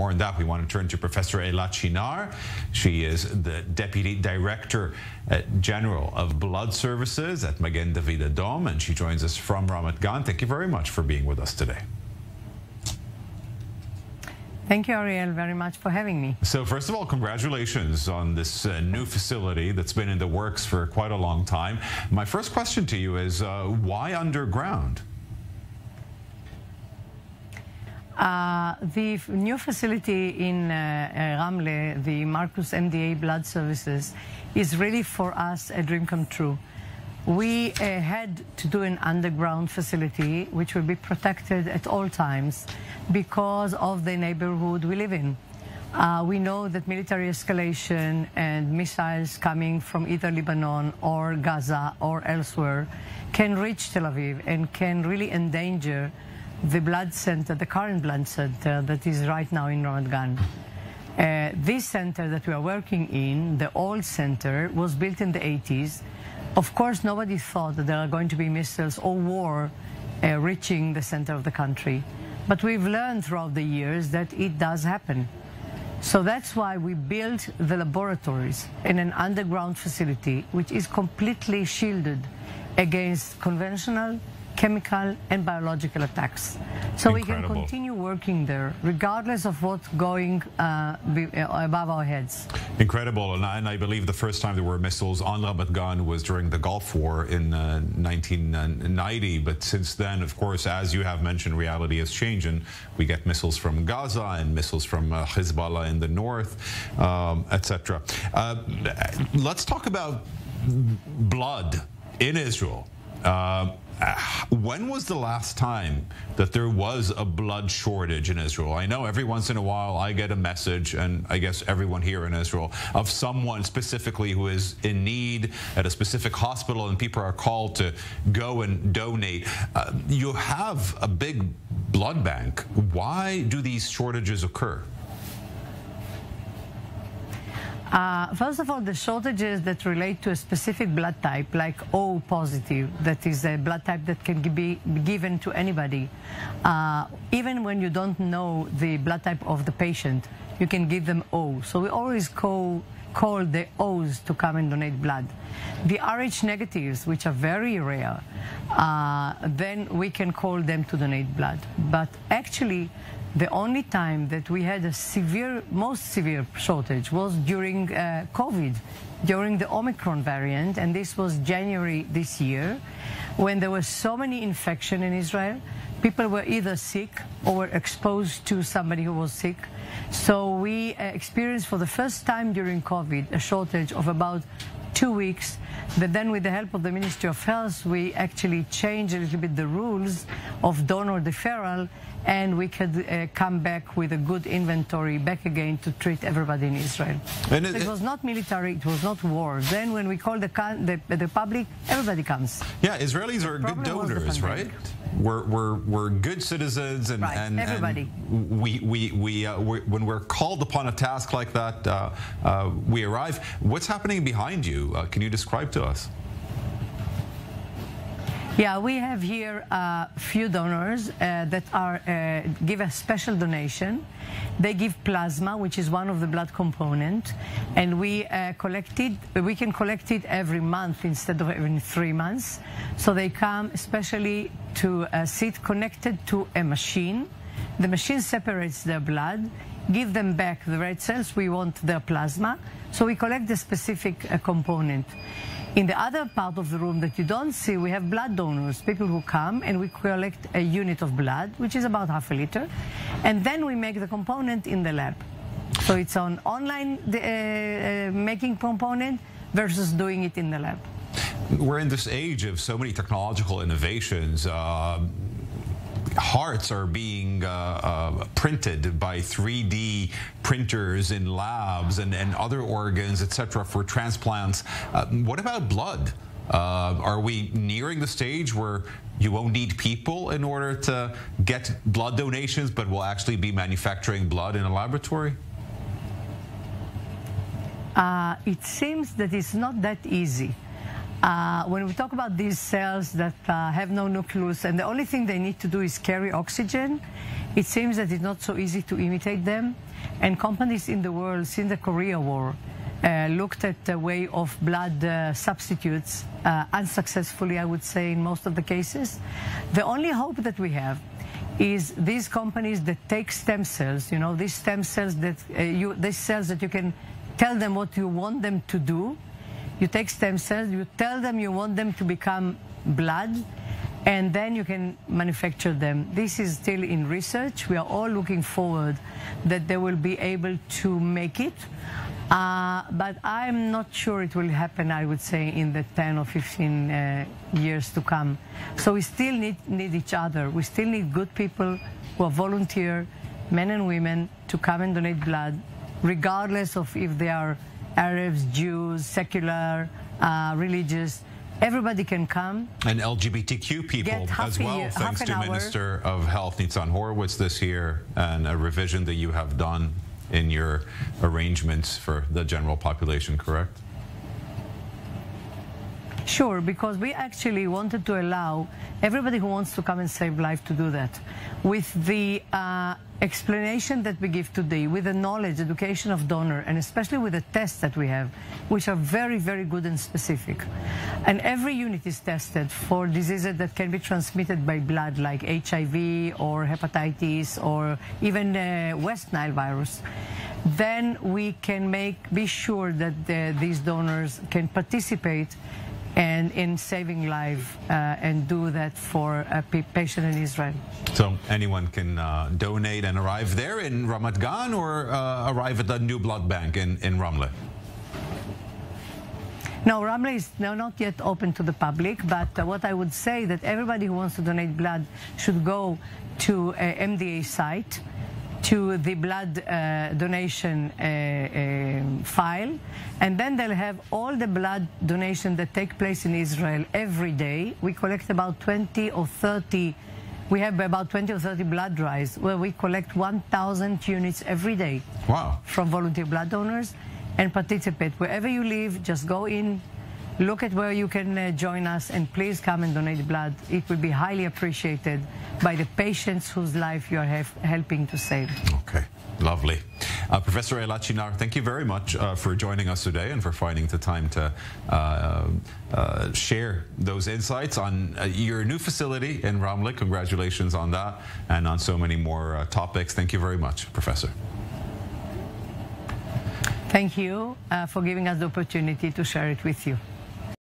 more on that, we want to turn to Professor Eilat Шинער. She is the Deputy Director General of Blood Services at Magen David Adom, and she joins us from Ramat Gan. Thank you very much for being with us today. Thank you, Ariel, very much for having me. So first of all, congratulations on this new facility that's been in the works for quite a long time. My first question to you is, why underground? The new facility in Ramle, the Marcus MDA Blood Services, is really for us a dream come true. We had to do an underground facility which will be protected at all times because of the neighborhood we live in. We know that military escalation and missiles coming from either Lebanon or Gaza or elsewhere can reach Tel Aviv and can really endanger the blood center, the current blood center that is right now in Ramat Gan. This center that we are working in, the old center, was built in the 80s. Of course, nobody thought that there are going to be missiles or war reaching the center of the country. But we've learned throughout the years that it does happen. So that's why we built the laboratories in an underground facility which is completely shielded against conventional, chemical and biological attacks. So Incredible. We can continue working there regardless of what's going above our heads. Incredible. And I believe the first time there were missiles on Ramat Gan was during the Gulf War in 1990. But since then, of course, as you have mentioned, reality has changed, and we get missiles from Gaza and missiles from Hezbollah in the north, etc. Let's talk about blood in Israel. When was the last time that there was a blood shortage in Israel? I know every once in a while I get a message, and I guess everyone here in Israel, of someone specifically who is in need at a specific hospital, and people are called to go and donate. You have a big blood bank. Why do these shortages occur? First of all, the shortages that relate to a specific blood type, like O positive, that is a blood type that can be given to anybody. Even when you don't know the blood type of the patient, you can give them O. So we always call the O's to come and donate blood. The Rh negatives, which are very rare, then we can call them to donate blood. But actually, the only time that we had a most severe shortage was during COVID, during the Omicron variant, and this was January this year, when there were so many infections in Israel. People were either sick or were exposed to somebody who was sick. So we experienced for the first time during COVID a shortage of about 2 weeks. But then with the help of the Ministry of Health, we actually changed a little bit the rules of donor deferral, and we could come back with a good inventory back again to treat everybody in Israel. And it was not military, it was not war. Then when we call the public, everybody comes. Yeah, Israelis are good donors, right? We're good citizens, and, right. and everybody. And when we're called upon a task like that, we arrive. What's happening behind you? Can you describe to us? Yeah, we have here a few donors that give a special donation. They give plasma, which is one of the blood components, and we can collect it every month instead of every 3 months. So they come especially to sit connected to a machine. The machine separates their blood, give them back the red cells. We want their plasma, so we collect the specific component. In the other part of the room that you don't see, we have blood donors, people who come, and we collect a unit of blood, which is about ½ liter, and then we make the component in the lab. So it's an online making component versus doing it in the lab. We're in this age of so many technological innovations. Hearts are being printed by 3D printers in labs, and other organs, etc., for transplants. What about blood? Are we nearing the stage where you won't need people in order to get blood donations, but will actually be manufacturing blood in a laboratory? It seems that it's not that easy. When we talk about these cells that have no nucleus, and the only thing they need to do is carry oxygen, it seems that it's not so easy to imitate them. And companies in the world, since the Korea War, looked at the way of blood substitutes unsuccessfully, I would say, in most of the cases. The only hope that we have is these companies that take stem cells, you know, these stem cells that these cells that you can tell them what you want them to do. You take stem cells, you tell them you want them to become blood, and then you can manufacture them. This is still in research. We are all looking forward that they will be able to make it. But I'm not sure it will happen, I would say, in the 10 or 15 years to come. So we still need each other. We still need good people who are volunteer, men and women, to come and donate blood, regardless of if they are Arabs, Jews, secular, religious. Everybody can come. And LGBTQ people as well, thanks to Minister of Health Nitzan Horowitz this year, and a revision that you have done in your arrangements for the general population, correct? Sure, because we actually wanted to allow everybody who wants to come and save life to do that. With the explanation that we give today, with the knowledge, education of donor, and especially with the tests that we have, which are very, very good and specific. And every unit is tested for diseases that can be transmitted by blood, like HIV or hepatitis or even West Nile virus. Then we can be sure that these donors can participate and in saving life and do that for a patient in Israel. So anyone can donate and arrive there in Ramat Gan, or arrive at the new blood bank in Ramle? No, Ramle is not yet open to the public, but what I would say that everybody who wants to donate blood should go to a MDA site, to the blood donation file, and then they'll have all the blood donation that take place in Israel every day. We collect about 20 or 30, we have about 20 or 30 blood drives where we collect 1,000 units every day. Wow. From volunteer blood donors, and participate. Wherever you live, just go in, look at where you can join us, and please come and donate blood. It will be highly appreciated by the patients whose life you are helping to save. Okay, lovely. Professor Eilat Shinnar, thank you very much for joining us today and for finding the time to share those insights on your new facility in Ramle. Congratulations on that, and on so many more topics. Thank you very much, Professor. Thank you for giving us the opportunity to share it with you.